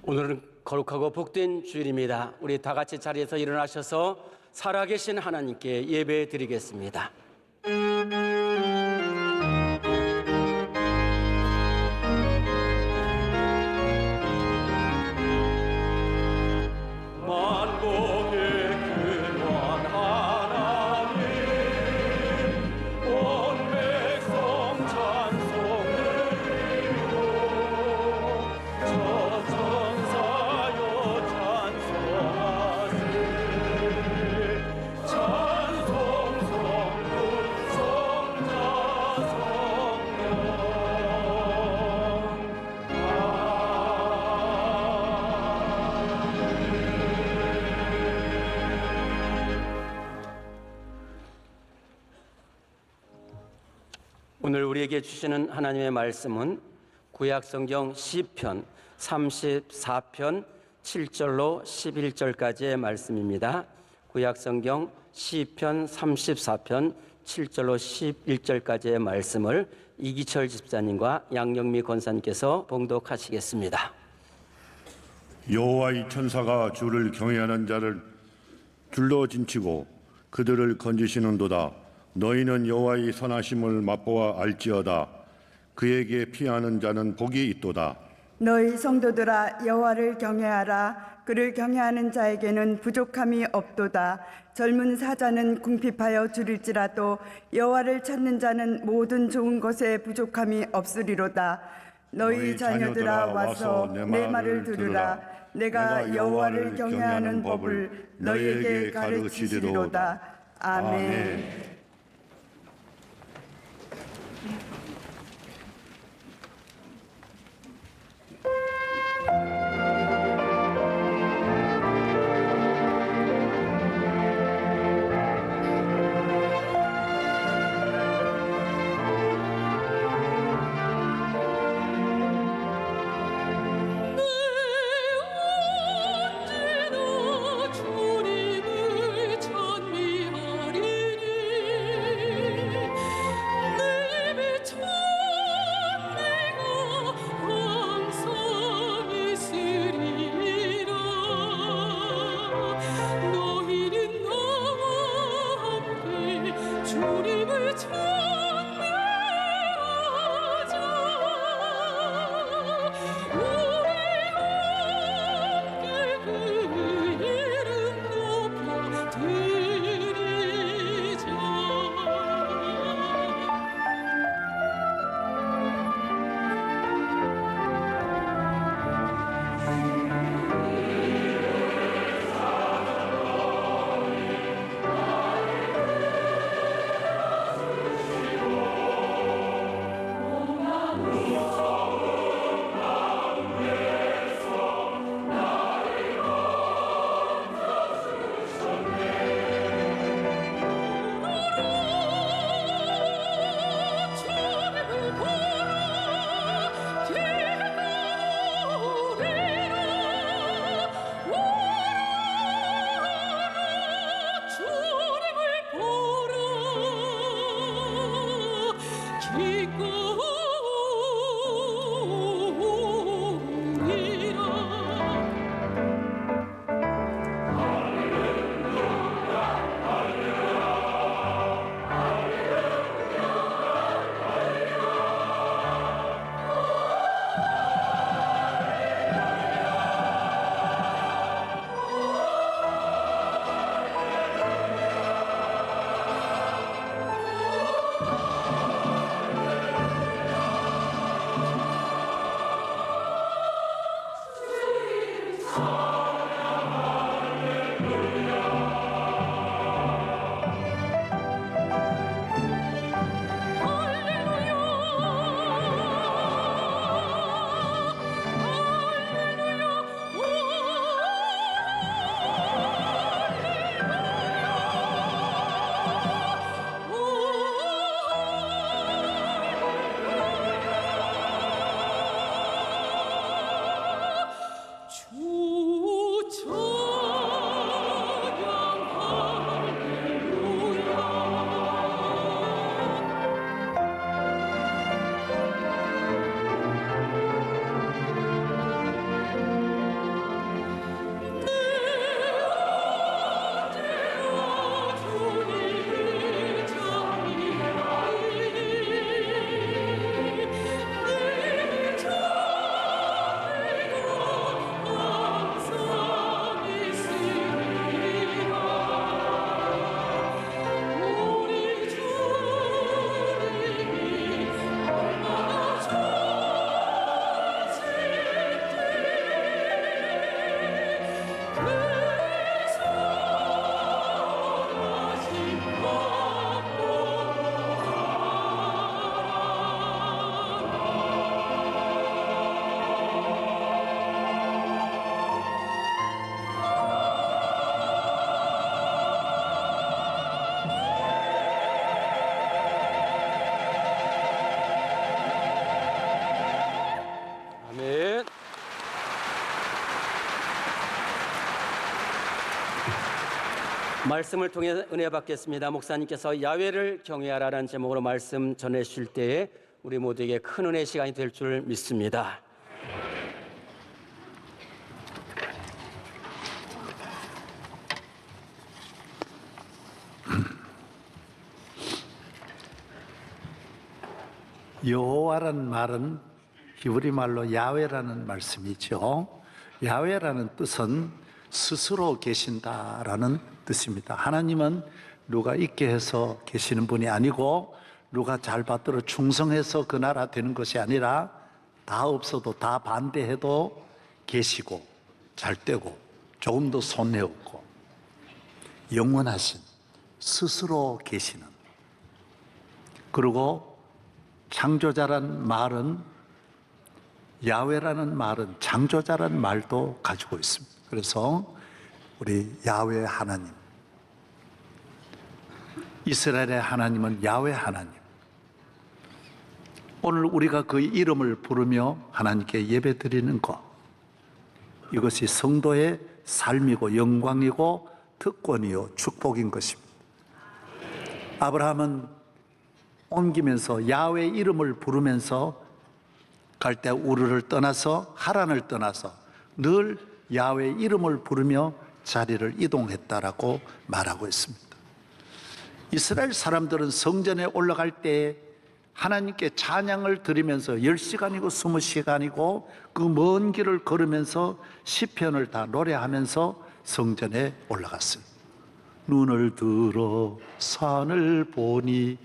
오늘은 거룩하고 복된 주일입니다. 우리 다 같이 자리에서 일어나셔서 살아계신 하나님께 예배 드리겠습니다. 오늘 우리에게 주시는 하나님의 말씀은 구약성경 시편 34편 7절로 11절까지의 말씀입니다. 구약성경 시편 34편 7절로 11절까지의 말씀을 이기철 집사님과 양영미 권사님께서 봉독하시겠습니다. 여호와의 천사가 주를 경외하는 자를 둘러 진치고 그들을 건지시는도다. 너희는 여호와의 선하심을 맛보아 알지어다. 그에게 피하는 자는 복이 있도다. 너희 성도들아 여호와를 경외하라. 그를 경외하는 자에게는 부족함이 없도다. 젊은 사자는 궁핍하여 줄일지라도 여호와를 찾는 자는 모든 좋은 것에 부족함이 없으리로다. 너희 자녀들아 와서 내 말을 들으라. 내가 여호와를 경외하는 법을 너희에게 가르치리로다. 아멘. 말씀을 통해 은혜 받겠습니다. 목사님께서 야훼를 경외하라는 제목으로 말씀 전해주실 때에 우리 모두에게 큰 은혜의 시간이 될 줄 믿습니다. 여호와라는 말은 히브리 말로 야훼라는 말씀이죠. 야훼라는 뜻은 스스로 계신다라는 뜻입니다. 하나님은 누가 있게 해서 계시는 분이 아니고 누가 잘 받들어 충성해서 그 나라 되는 것이 아니라 다 없어도 다 반대해도 계시고 잘 되고 조금 더 손해 없고 영원하신 스스로 계시는, 그리고 창조자란 말은, 야훼라는 말은 창조자란 말도 가지고 있습니다. 그래서 우리 야훼 하나님, 이스라엘의 하나님은 야훼 하나님. 오늘 우리가 그 이름을 부르며 하나님께 예배드리는 것, 이것이 성도의 삶이고 영광이고 특권이요 축복인 것입니다. 아브라함은 옮기면서 야훼 이름을 부르면서 갈 때 우르를 떠나서 하란을 떠나서 늘 야훼 이름을 부르며 자리를 이동했다라고 말하고 있습니다. 이스라엘 사람들은 성전에 올라갈 때 하나님께 찬양을 드리면서 10시간이고 20시간이고 그 먼 길을 걸으면서 시편을 다 노래하면서 성전에 올라갔어요. 눈을 들어 산을 보니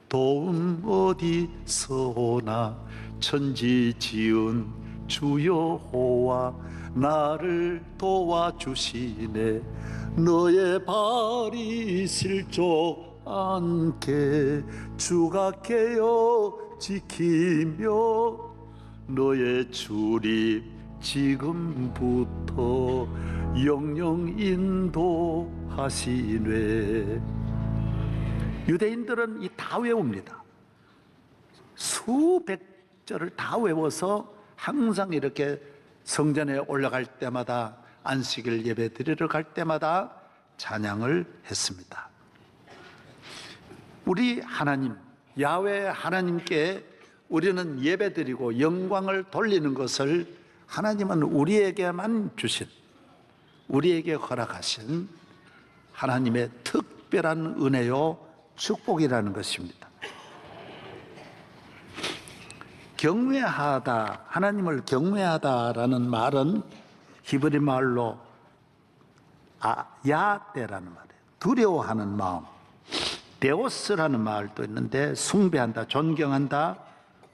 도움 어디서 오나, 천지 지은 주 여호와 나를 도와주시네. 너의 발이 실족 않게 주가 깨어 지키며 너의 출입 지금부터 영영 인도하시네. 유대인들은 이 다 외웁니다. 수백 절을 다 외워서 항상 이렇게 성전에 올라갈 때마다, 안식일 예배 드리러 갈 때마다 찬양을 했습니다. 우리 하나님, 야훼 하나님께 우리는 예배 드리고 영광을 돌리는 것을 하나님은 우리에게만 주신, 우리에게 허락하신 하나님의 특별한 은혜요 축복이라는 것입니다. 경외하다, 하나님을 경외하다라는 말은 히브리 말로 야떼라는 말이에요. 두려워하는 마음. 데오스라는 말도 있는데 숭배한다, 존경한다,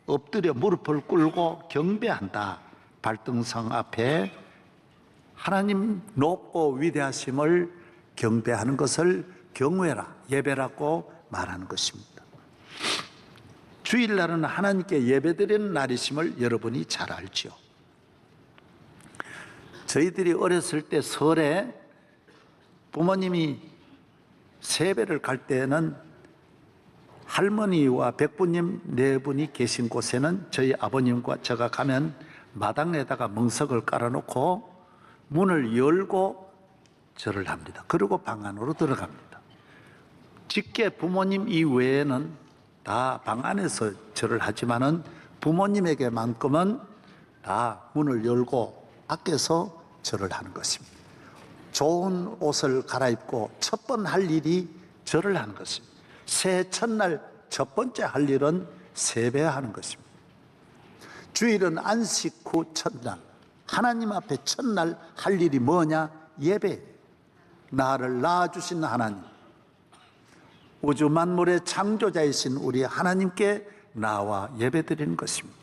엎드려 무릎을 꿇고 경배한다. 발등상 앞에 하나님 높고 위대하심을 경배하는 것을 경외라, 예배라고 말하는 것입니다. 주일날은 하나님께 예배드리는 날이심을 여러분이 잘 알죠. 저희들이 어렸을 때 설에 부모님이 세배를 갈 때는 할머니와 백부님 네 분이 계신 곳에는 저희 아버님과 제가 가면 마당에다가 멍석을 깔아놓고 문을 열고 절을 합니다. 그리고 방 안으로 들어갑니다. 직계 부모님 이외에는 다 방 안에서 절을 하지만은 부모님에게만큼은 다 문을 열고 밖에서 절을 하는 것입니다. 좋은 옷을 갈아입고 첫 번 할 일이 절을 하는 것입니다. 새해 첫날 첫 번째 할 일은 세배하는 것입니다. 주일은 안식 후 첫날, 하나님 앞에 첫날 할 일이 뭐냐? 예배. 나를 낳아주신 하나님, 우주 만물의 창조자이신 우리 하나님께 나와 예배드리는 것입니다.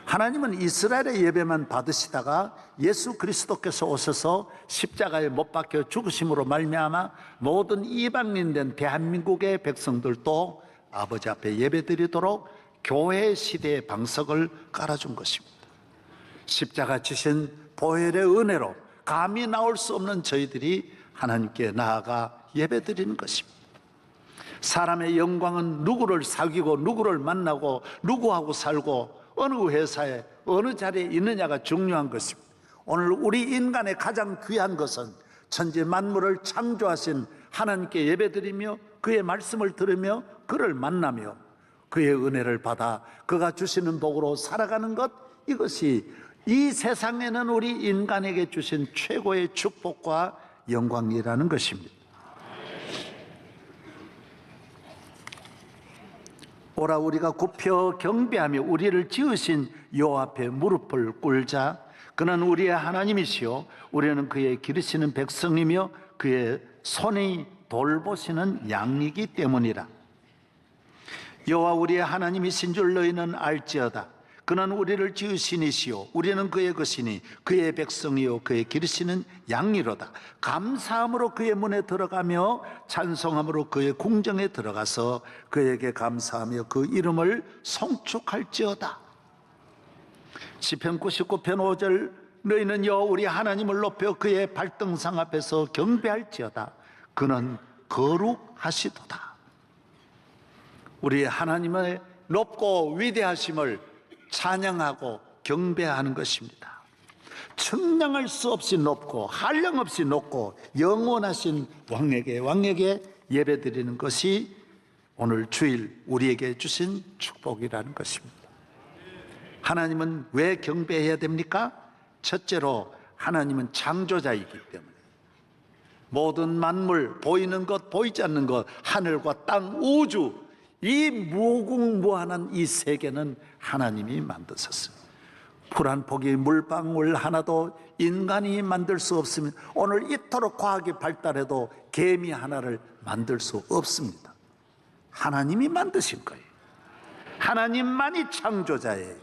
하나님은 이스라엘의 예배만 받으시다가 예수 그리스도께서 오셔서 십자가에 못 박혀 죽으심으로 말미암아 모든 이방인된 대한민국의 백성들도 아버지 앞에 예배드리도록 교회 시대의 방석을 깔아준 것입니다. 십자가 지신 보혈의 은혜로 감히 나올 수 없는 저희들이 하나님께 나아가 예배드리는 것입니다. 사람의 영광은 누구를 사귀고 누구를 만나고 누구하고 살고 어느 회사에 어느 자리에 있느냐가 중요한 것입니다. 오늘 우리 인간의 가장 귀한 것은 천지 만물을 창조하신 하나님께 예배드리며 그의 말씀을 들으며 그를 만나며 그의 은혜를 받아 그가 주시는 복으로 살아가는 것, 이것이 이 세상에는 우리 인간에게 주신 최고의 축복과 영광이라는 것입니다. 오라 우리가 굽혀 경배하며 우리를 지으신 여호와 앞에 무릎을 꿇자. 그는 우리의 하나님이시요 우리는 그의 기르시는 백성이며 그의 손이 돌보시는 양이기 때문이라. 여호와 우리의 하나님이신 줄 너희는 알지어다. 그는 우리를 지으신 이시요 우리는 그의 것이니 그의 백성이요 그의 기르시는 양이로다. 감사함으로 그의 문에 들어가며 찬송함으로 그의 궁정에 들어가서 그에게 감사하며 그 이름을 송축할지어다. 시편 99편 5절 너희는 여호와 우리 하나님을 높여 그의 발등상 앞에서 경배할지어다. 그는 거룩하시도다. 우리 하나님의 높고 위대하심을 찬양하고 경배하는 것입니다. 측량할 수 없이 높고 한량없이 높고 영원하신 왕에게 예배드리는 것이 오늘 주일 우리에게 주신 축복이라는 것입니다. 하나님은 왜 경배해야 됩니까? 첫째로 하나님은 창조자이기 때문에 모든 만물, 보이는 것 보이지 않는 것, 하늘과 땅, 우주, 이 무궁무한한 이 세계는 하나님이 만드셨어요. 풀 한 포기, 물방울 하나도 인간이 만들 수 없으면 오늘 이토록 과학이 발달해도 개미 하나를 만들 수 없습니다. 하나님이 만드신 거예요. 하나님만이 창조자예요.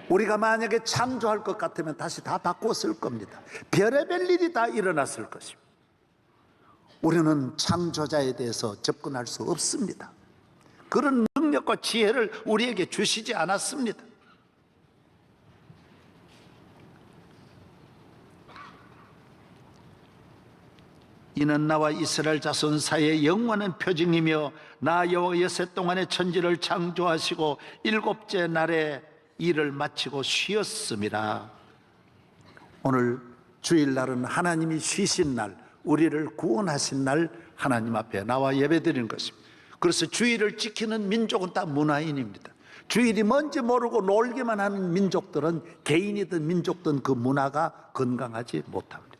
우리가 만약에 창조할 것 같으면 다시 다 바꿨을 겁니다. 별의별 일이 다 일어났을 것입니다. 우리는 창조자에 대해서 접근할 수 없습니다. 그런 능력과 지혜를 우리에게 주시지 않았습니다. 이는 나와 이스라엘 자손 사이의 영원한 표징이며 나 여호와 엿새 동안의 천지를 창조하시고 일곱째 날에 일을 마치고 쉬었음이라. 오늘 주일날은 하나님이 쉬신 날, 우리를 구원하신 날 하나님 앞에 나와 예배드리는 것입니다. 그래서 주일을 지키는 민족은 다 문화인입니다. 주일이 뭔지 모르고 놀기만 하는 민족들은 개인이든 민족든 그 문화가 건강하지 못합니다.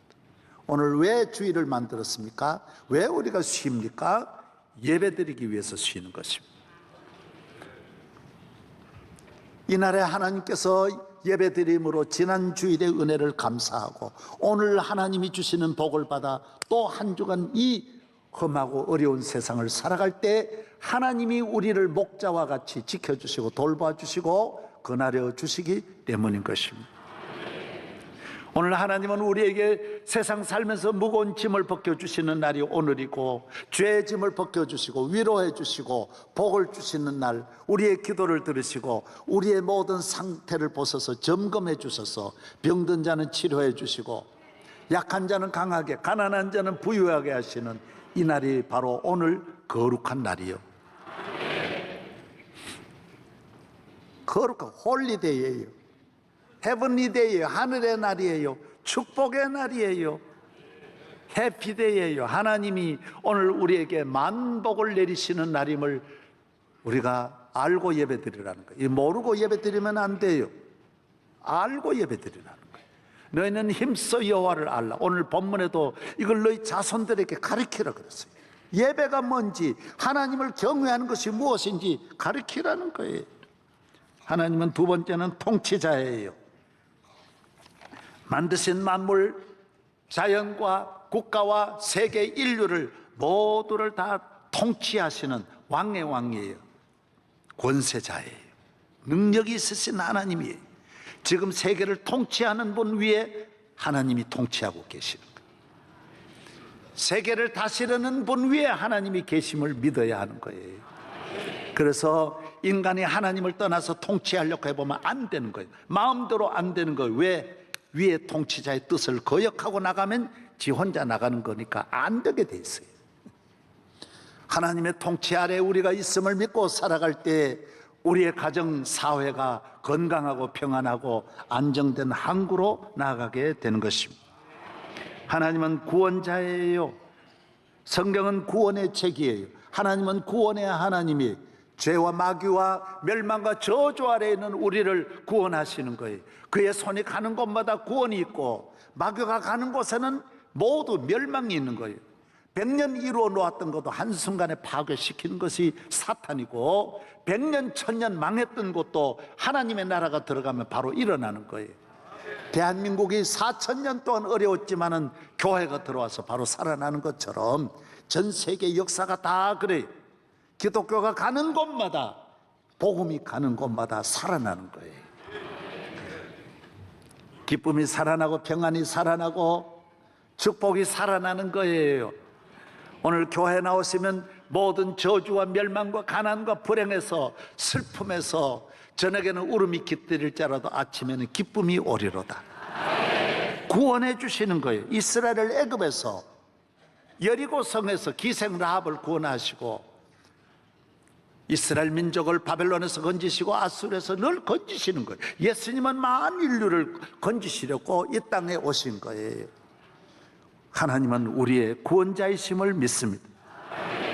오늘 왜 주일을 만들었습니까? 왜 우리가 쉽니까? 예배드리기 위해서 쉬는 것입니다. 이날에 하나님께서 예배드림으로 지난 주일의 은혜를 감사하고 오늘 하나님이 주시는 복을 받아 또 한 주간 이 험하고 어려운 세상을 살아갈 때 하나님이 우리를 목자와 같이 지켜주시고 돌봐주시고 거느려 주시기 때문인 것입니다. 오늘 하나님은 우리에게 세상 살면서 무거운 짐을 벗겨주시는 날이 오늘이고 죄의 짐을 벗겨주시고 위로해 주시고 복을 주시는 날, 우리의 기도를 들으시고 우리의 모든 상태를 보셔서 점검해 주셔서 병든 자는 치료해 주시고 약한 자는 강하게, 가난한 자는 부유하게 하시는 이 날이 바로 오늘 거룩한 날이요. 거룩한 홀리데이예요. 헤븐리데이예요. 하늘의 날이에요. 축복의 날이에요. 해피데이예요. 하나님이 오늘 우리에게 만복을 내리시는 날임을 우리가 알고 예배드리라는 거예요. 모르고 예배드리면 안 돼요. 알고 예배드리라는 거예요. 너희는 힘써 여호와를 알라. 오늘 본문에도 이걸 너희 자손들에게 가르치라 그랬어요. 예배가 뭔지, 하나님을 경외하는 것이 무엇인지 가르치라는 거예요. 하나님은 두 번째는 통치자예요. 만드신 만물, 자연과 국가와 세계 인류를 모두를 다 통치하시는 왕의 왕이에요. 권세자예요. 능력이 있으신 하나님이에요. 지금 세계를 통치하는 분 위에 하나님이 통치하고 계시는 거예요. 세계를 다스리는 분 위에 하나님이 계심을 믿어야 하는 거예요. 그래서 인간이 하나님을 떠나서 통치하려고 해보면 안 되는 거예요. 마음대로 안 되는 거예요. 왜? 위에 통치자의 뜻을 거역하고 나가면 지 혼자 나가는 거니까 안 되게 돼 있어요. 하나님의 통치 아래 우리가 있음을 믿고 살아갈 때 우리의 가정, 사회가 건강하고 평안하고 안정된 항구로 나아가게 되는 것입니다. 하나님은 구원자예요. 성경은 구원의 책이에요. 하나님은 구원의 하나님이 죄와 마귀와 멸망과 저주 아래에 있는 우리를 구원하시는 거예요. 그의 손이 가는 곳마다 구원이 있고 마귀가 가는 곳에는 모두 멸망이 있는 거예요. 100년 이루어 놓았던 것도 한순간에 파괴시키는 것이 사탄이고 100년, 1000년 망했던 것도 하나님의 나라가 들어가면 바로 일어나는 거예요. 대한민국이 4000년 동안 어려웠지만은 교회가 들어와서 바로 살아나는 것처럼 전 세계 역사가 다 그래요. 기독교가 가는 곳마다, 복음이 가는 곳마다 살아나는 거예요. 기쁨이 살아나고 평안이 살아나고 축복이 살아나는 거예요. 오늘 교회 나오시면 모든 저주와 멸망과 가난과 불행에서 슬픔에서 저녁에는 울음이 깃들일지라도 아침에는 기쁨이 오리로다. 구원해 주시는 거예요. 이스라엘을 애굽에서 여리고 성에서 기생 라합을 구원하시고 이스라엘 민족을 바벨론에서 건지시고 아수르에서 늘 건지시는 거예요. 예수님은 만 인류를 건지시려고 이 땅에 오신 거예요. 하나님은 우리의 구원자이심을 믿습니다.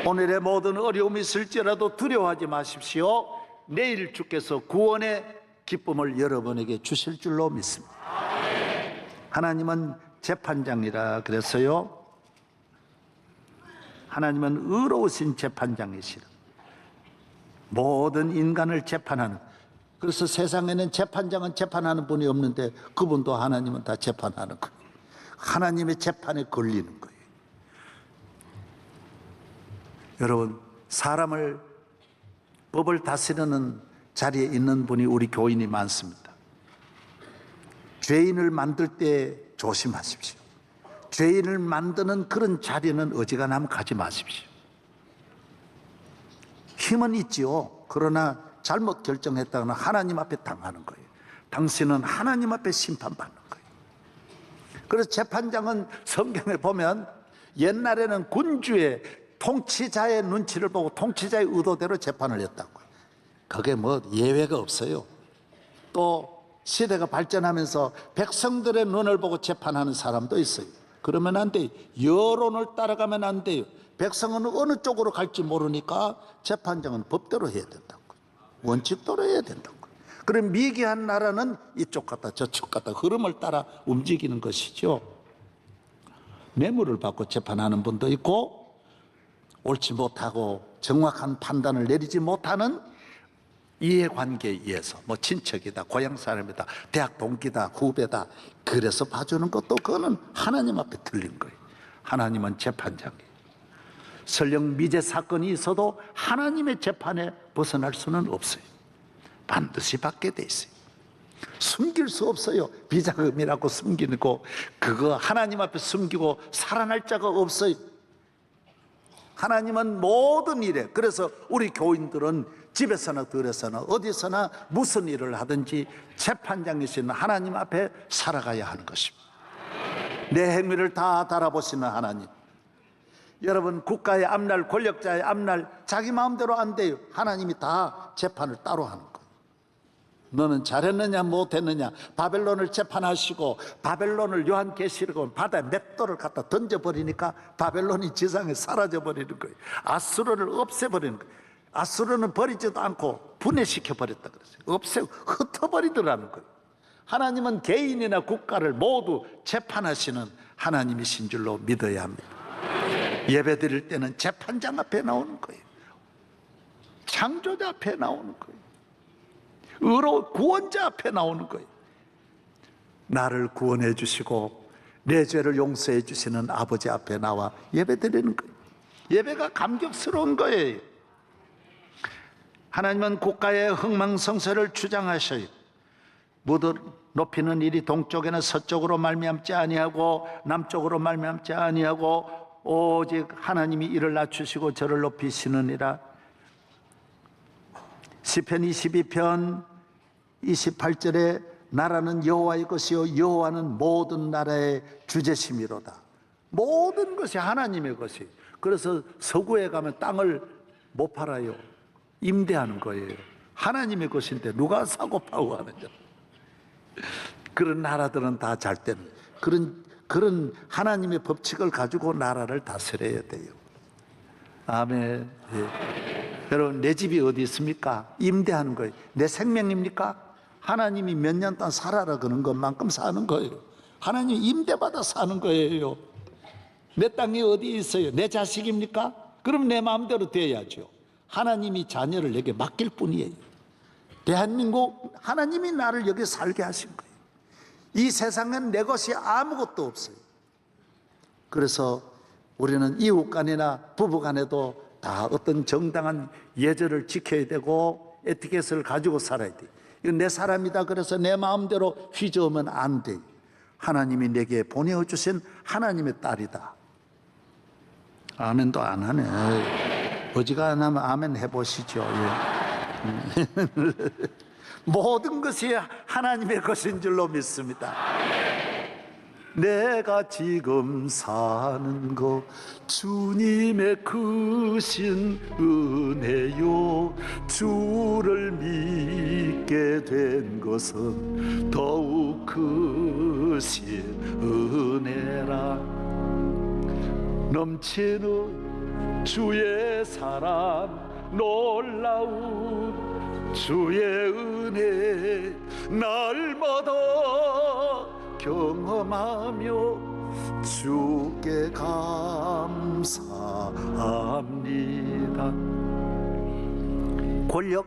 오늘의 모든 어려움이 있을지라도 두려워하지 마십시오. 내일 주께서 구원의 기쁨을 여러분에게 주실 줄로 믿습니다. 하나님은 재판장이라 그랬어요. 하나님은 의로우신 재판장이시라. 모든 인간을 재판하는, 그래서 세상에는 재판장은 재판하는 분이 없는데 그분도 하나님은 다 재판하는 거예요. 하나님의 재판에 걸리는 거예요. 여러분, 사람을 법을 다스리는 자리에 있는 분이 우리 교인이 많습니다. 죄인을 만들 때 조심하십시오. 죄인을 만드는 그런 자리는 어지간하면 가지 마십시오. 힘은 있지요. 그러나 잘못 결정했다거나 하나님 앞에 당하는 거예요. 당신은 하나님 앞에 심판받는 거예요. 그래서 재판장은 성경에 보면 옛날에는 군주의 통치자의 눈치를 보고 통치자의 의도대로 재판을 했다고요. 그게 뭐 예외가 없어요. 또 시대가 발전하면서 백성들의 눈을 보고 재판하는 사람도 있어요. 그러면 안 돼요. 여론을 따라가면 안 돼요. 백성은 어느 쪽으로 갈지 모르니까 재판장은 법대로 해야 된다고, 원칙대로 해야 된다고. 그럼 미개한 나라는 이쪽 갔다 저쪽 갔다 흐름을 따라 움직이는 것이죠. 뇌물을 받고 재판하는 분도 있고 옳지 못하고 정확한 판단을 내리지 못하는 이해관계에 의해서 뭐 친척이다, 고향 사람이다, 대학 동기다, 후배다, 그래서 봐주는 것도 그거는 하나님 앞에 틀린 거예요. 하나님은 재판장이에요. 설령 미제 사건이 있어도 하나님의 재판에 벗어날 수는 없어요. 반드시 받게 돼 있어요. 숨길 수 없어요. 비자금이라고 숨기고 그거 하나님 앞에 숨기고 살아날 자가 없어요. 하나님은 모든 일에, 그래서 우리 교인들은 집에서나 들에서나 어디서나 무슨 일을 하든지 재판장이신 하나님 앞에 살아가야 하는 것입니다. 내 행위를 다 달아보시는 하나님. 여러분, 국가의 앞날, 권력자의 앞날 자기 마음대로 안 돼요. 하나님이 다 재판을 따로 하는 거예요. 너는 잘했느냐 못했느냐, 바벨론을 재판하시고 바벨론을 요한계시록은 바다에 맷돌을 갖다 던져버리니까 바벨론이 지상에 사라져버리는 거예요. 아수르를 없애버리는 거예요. 아수르는 버리지도 않고 분해시켜버렸다 그랬어요. 흩어버리더라는 거예요. 하나님은 개인이나 국가를 모두 재판하시는 하나님이신 줄로 믿어야 합니다. 예배 드릴 때는 재판장 앞에 나오는 거예요. 창조자 앞에 나오는 거예요. 구원자 앞에 나오는 거예요. 나를 구원해 주시고 내 죄를 용서해 주시는 아버지 앞에 나와 예배 드리는 거예요. 예배가 감격스러운 거예요. 하나님은 국가의 흥망성쇠를 주장하셔요. 무드 높이는 일이 동쪽에는 서쪽으로 말미암지 아니하고 남쪽으로 말미암지 아니하고 오직 하나님이 이를 낮추시고 저를 높이시느니라. 시편 22편 28절에 나라는 여호와의 것이요 여호와는 모든 나라의 주제심이로다. 모든 것이 하나님의 것이에요. 그래서 서구에 가면 땅을 못 팔아요. 임대하는 거예요. 하나님의 것인데 누가 사고 파고 하느냐. 그런 나라들은 다 잘 되는, 그런 하나님의 법칙을 가지고 나라를 다스려야 돼요. 아멘. 예. 여러분, 내 집이 어디 있습니까? 임대하는 거예요. 내 생명입니까? 하나님이 몇 년 동안 살아라 그런 것만큼 사는 거예요. 하나님이 임대받아 사는 거예요. 내 땅이 어디 있어요? 내 자식입니까? 그럼 내 마음대로 돼야죠. 하나님이 자녀를 내게 맡길 뿐이에요. 대한민국 하나님이 나를 여기 살게 하신 거예요. 이 세상엔 내 것이 아무것도 없어요. 그래서 우리는 이웃 간이나 부부 간에도 다 어떤 정당한 예절을 지켜야 되고 에티켓을 가지고 살아야 돼요. 이건 내 사람이다 그래서 내 마음대로 휘저으면 안 돼요. 하나님이 내게 보내주신 하나님의 딸이다. 아멘도 안 하네. 어지간하면 아멘 해보시죠. 예. 모든 것이 하나님의 것인 줄로 믿습니다. 내가 지금 사는 것 주님의 크신 은혜요. 주를 믿게 된 것은 더욱 크신 은혜라. 넘치는 주의 사랑 놀라운 주의 은혜 날마다 경험하며 주께 감사합니다. 권력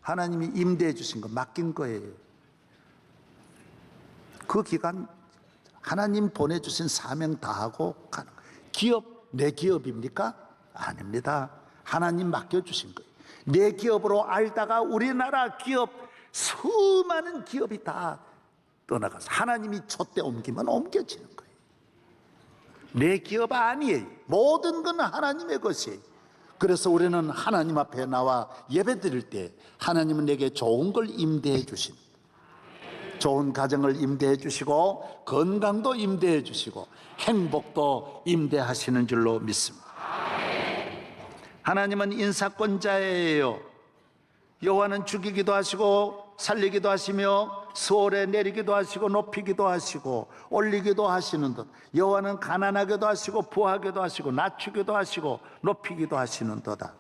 하나님이 임대해 주신 거 맡긴 거예요. 그 기간 하나님 보내주신 사명 다 하고 가는 거예요. 기업 내 기업입니까? 아닙니다. 하나님 맡겨주신 거예요. 내 기업으로 알다가 우리나라 기업 수많은 기업이 다 떠나가서 하나님이 촛대 옮기면 옮겨지는 거예요. 내 기업 아니에요. 모든 건 하나님의 것이에요. 그래서 우리는 하나님 앞에 나와 예배 드릴 때 하나님은 내게 좋은 걸 임대해 주신, 좋은 가정을 임대해 주시고 건강도 임대해 주시고 행복도 임대하시는 줄로 믿습니다. 하나님은 인사권자예요. 여호와는 죽이기도 하시고 살리기도 하시며 수월에 내리기도 하시고 높이기도 하시고 올리기도 하시는 듯, 여호와는 가난하게도 하시고 부하게도 하시고 낮추기도 하시고 높이기도 하시는도다.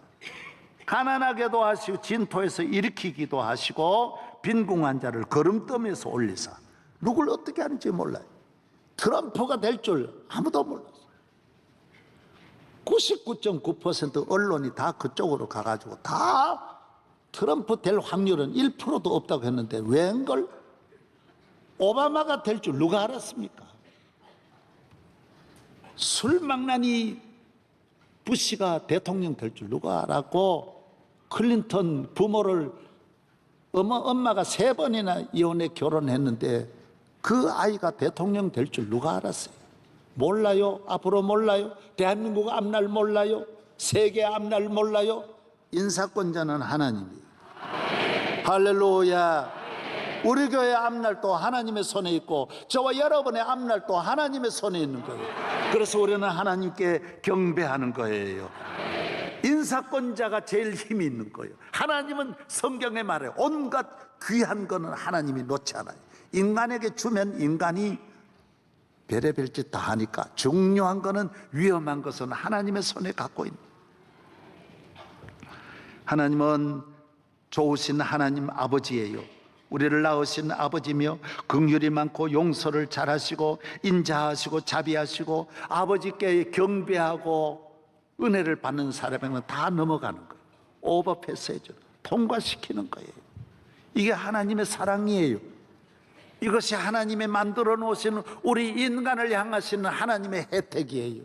가난하게도 하시고 진토에서 일으키기도 하시고 빈궁한 자를 거름더미에서 올리사. 누굴 어떻게 하는지 몰라요. 트럼프가 될 줄 아무도 몰랐어요. 99.9% 언론이 다 그쪽으로 가가지고 다 트럼프 될 확률은 1%도 없다고 했는데 웬걸 오바마가 될 줄 누가 알았습니까? 술망나니 부시가 대통령 될 줄 누가 알았고, 클린턴 부모를 엄마가 3번이나 이혼해 결혼했는데 그 아이가 대통령 될 줄 누가 알았어요? 몰라요. 앞으로 몰라요. 대한민국 앞날 몰라요. 세계 앞날 몰라요. 인사권자는 하나님이에요. 할렐루야. 우리 교회 앞날도 하나님의 손에 있고 저와 여러분의 앞날도 하나님의 손에 있는 거예요. 그래서 우리는 하나님께 경배하는 거예요. 인사권자가 제일 힘이 있는 거예요. 하나님은 성경에 말해요. 온갖 귀한 거는 하나님이 놓지 않아요. 인간에게 주면 인간이 별의별 짓 다 하니까 중요한 거는, 위험한 것은 하나님의 손에 갖고 있는 거예요. 하나님은 좋으신 하나님 아버지예요. 우리를 낳으신 아버지며 긍휼이 많고 용서를 잘하시고 인자하시고 자비하시고 아버지께 경배하고 은혜를 받는 사람에게는 다 넘어가는 거예요. 오버패스해줘, 통과시키는 거예요. 이게 하나님의 사랑이에요. 이것이 하나님의 만들어 놓으신 우리 인간을 향하시는 하나님의 혜택이에요.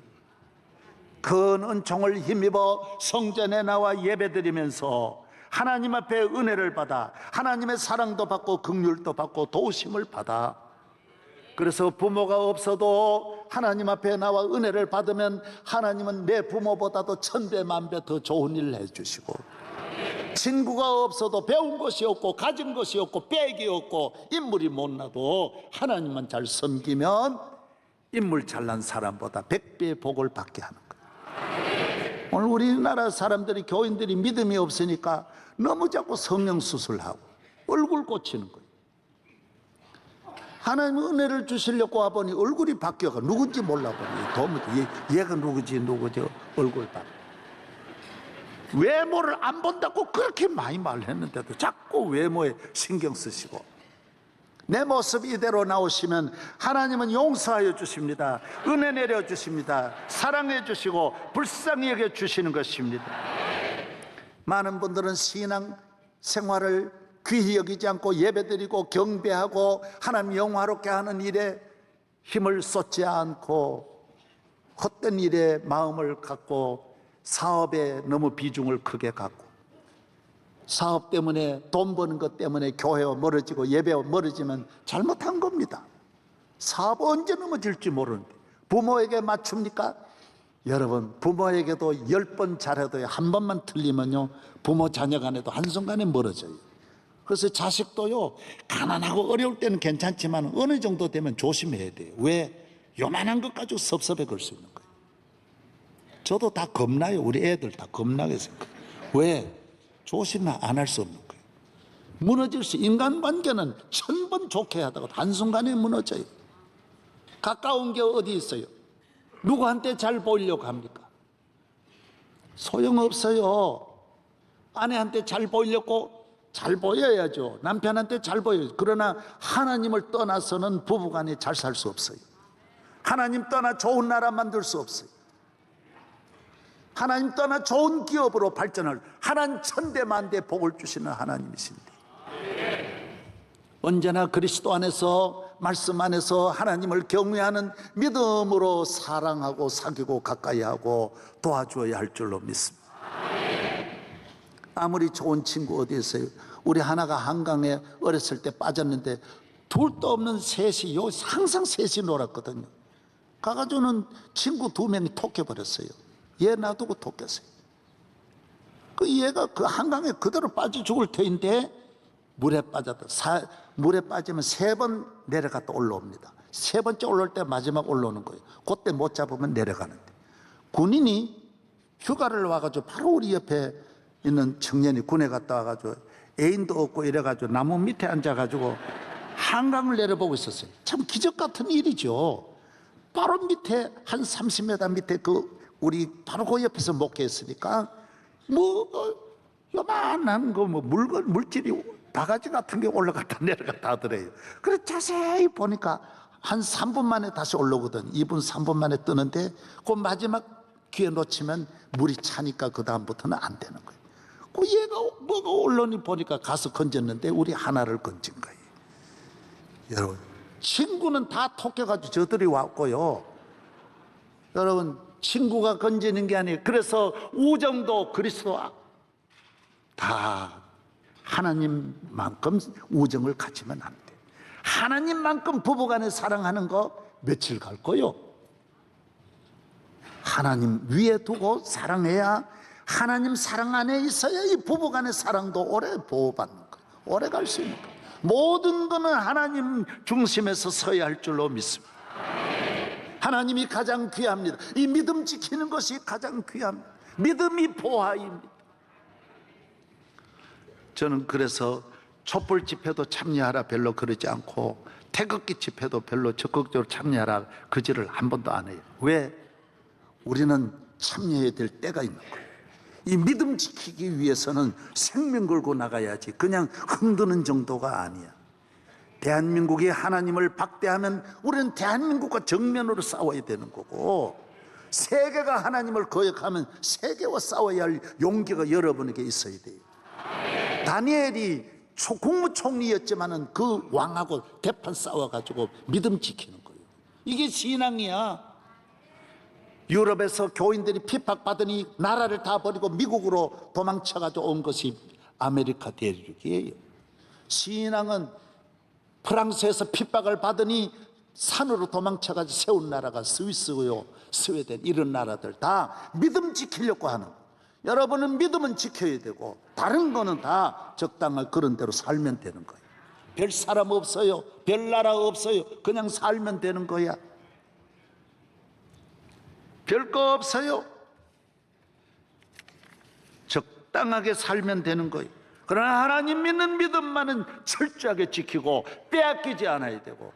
큰 은총을 힘입어 성전에 나와 예배드리면서 하나님 앞에 은혜를 받아 하나님의 사랑도 받고 긍휼도 받고 도우심을 받아, 그래서 부모가 없어도 하나님 앞에 나와 은혜를 받으면 하나님은 내 부모보다도 1000배 만배 더 좋은 일을 해주시고, 친구가 없어도 배운 것이 없고 가진 것이 없고 빽이 없고 인물이 못나도 하나님만 잘 섬기면 인물 잘난 사람보다 100배의 복을 받게 하는 거예요. 오늘 우리나라 사람들이, 교인들이 믿음이 없으니까 너무 자꾸 성령 수술하고 얼굴 고치는 거예요. 하나님 은혜를 주시려고 와보니 얼굴이 바뀌어가 누군지 몰라보니 도무지 얘가 누구지 얼굴 봐. 외모를 안 본다고 그렇게 많이 말했는데도 자꾸 외모에 신경 쓰시고, 내 모습 이대로 나오시면 하나님은 용서하여 주십니다. 은혜 내려 주십니다. 사랑해 주시고 불쌍히 여겨 주시는 것입니다. 많은 분들은 신앙 생활을 귀히 여기지 않고 예배드리고 경배하고 하나님 영화롭게 하는 일에 힘을 쏟지 않고 헛된 일에 마음을 갖고 사업에 너무 비중을 크게 갖고, 사업 때문에 돈 버는 것 때문에 교회와 멀어지고 예배와 멀어지면 잘못한 겁니다. 사업 언제 넘어질지 모르는데 부모에게 맞춥니까? 여러분, 부모에게도 10번 잘해도 한 번만 틀리면요, 부모 자녀 간에도 한순간에 멀어져요. 그래서 자식도요, 가난하고 어려울 때는 괜찮지만 어느 정도 되면 조심해야 돼요. 왜? 요만한 것 가지고 섭섭해 걸 수 있는 거예요. 저도 다 겁나요. 우리 애들 다 겁나게 생각해요. 왜? 조심 안 할 수 없는 거예요. 무너질 수, 인간관계는 1000번 좋게 하다가 한순간에 무너져요. 가까운 게 어디 있어요? 누구한테 잘 보이려고 합니까? 소용없어요. 아내한테 잘 보이려고 잘 보여야죠. 남편한테 잘 보여야죠. 그러나 하나님을 떠나서는 부부간에 잘 살 수 없어요. 하나님 떠나 좋은 나라 만들 수 없어요. 하나님 떠나 좋은 기업으로 발전할, 하나님 천대만대 복을 주시는 하나님이신데, 언제나 그리스도 안에서, 말씀 안에서 하나님을 경외하는 믿음으로 사랑하고 사귀고 가까이하고 도와주어야 할 줄로 믿습니다. 아무리 좋은 친구 어디 있어요? 우리 하나가 한강에 어렸을 때 빠졌는데 둘도 없는 셋이, 항상 셋이 놀았거든요. 가가지고는 친구 2명이 톡해버렸어요. 얘 놔두고 톡했어요. 그 얘가 그 한강에 그대로 빠져 죽을 터인데 물에 빠졌다. 물에 빠지면 3번 내려갔다 올라옵니다. 3번째 올라올 때 마지막 올라오는 거예요. 그때 못 잡으면 내려가는데, 군인이 휴가를 와가지고 바로 우리 옆에 있는 청년이 군에 갔다 와가지고 애인도 없고 이래가지고 나무 밑에 앉아가지고 한강을 내려보고 있었어요. 참 기적 같은 일이죠. 바로 밑에 한 30m 밑에 우리 바로 그 옆에서 목회했으니까 요만한 물질이 바가지 같은 게 올라갔다 내려갔다 하더래요. 그래서 자세히 보니까 한 3분 만에 다시 올라오거든. 2분 3분 만에 뜨는데 그 마지막 기회 놓치면 물이 차니까 그 다음부터는 안 되는 거예요. 그 얘가 뭐가 올라오니 보니까 가서 건졌는데 우리 하나를 건진 거예요. 여러분, 친구는 다 톡해가지고 저들이 왔고요. 여러분, 친구가 건지는 게 아니에요. 그래서 우정도 그리스도 다 하나님만큼 우정을 가지면 안 돼. 하나님만큼 부부간에 사랑하는 거 며칠 갈 거요? 하나님 위에 두고 사랑해야, 하나님 사랑 안에 있어야 이 부부간의 사랑도 오래 보호받는 거예요. 오래 갈 수 있는 거예요. 모든 거는 하나님 중심에서 서야 할 줄로 믿습니다. 하나님이 가장 귀합니다. 이 믿음 지키는 것이 가장 귀합니다. 믿음이 보화입니다. 저는 그래서 촛불 집회도 참여하라 별로 그러지 않고 태극기 집회도 별로 적극적으로 참여하라 그지를 한 번도 안 해요. 왜? 우리는 참여해야 될 때가 있는 거예요. 이 믿음 지키기 위해서는 생명 걸고 나가야지 그냥 흔드는 정도가 아니야. 대한민국이 하나님을 박대하면 우리는 대한민국과 정면으로 싸워야 되는 거고, 세계가 하나님을 거역하면 세계와 싸워야 할 용기가 여러분에게 있어야 돼요. 다니엘이 국무총리였지만은 그 왕하고 대판 싸워가지고 믿음 지키는 거예요. 이게 신앙이야. 유럽에서 교인들이 핍박받으니 나라를 다 버리고 미국으로 도망쳐가지고 온 것이 아메리카 대륙이에요. 신앙은 프랑스에서 핍박을 받으니 산으로 도망쳐가지고 세운 나라가 스위스고요, 스웨덴, 이런 나라들 다 믿음 지키려고 하는 거예요. 여러분은 믿음은 지켜야 되고 다른 거는 다 적당한 그런 대로 살면 되는 거예요. 별 사람 없어요. 별 나라 없어요. 그냥 살면 되는 거야. 별 거 없어요. 적당하게 살면 되는 거예요. 그러나 하나님 믿는 믿음만은 철저하게 지키고 빼앗기지 않아야 되고,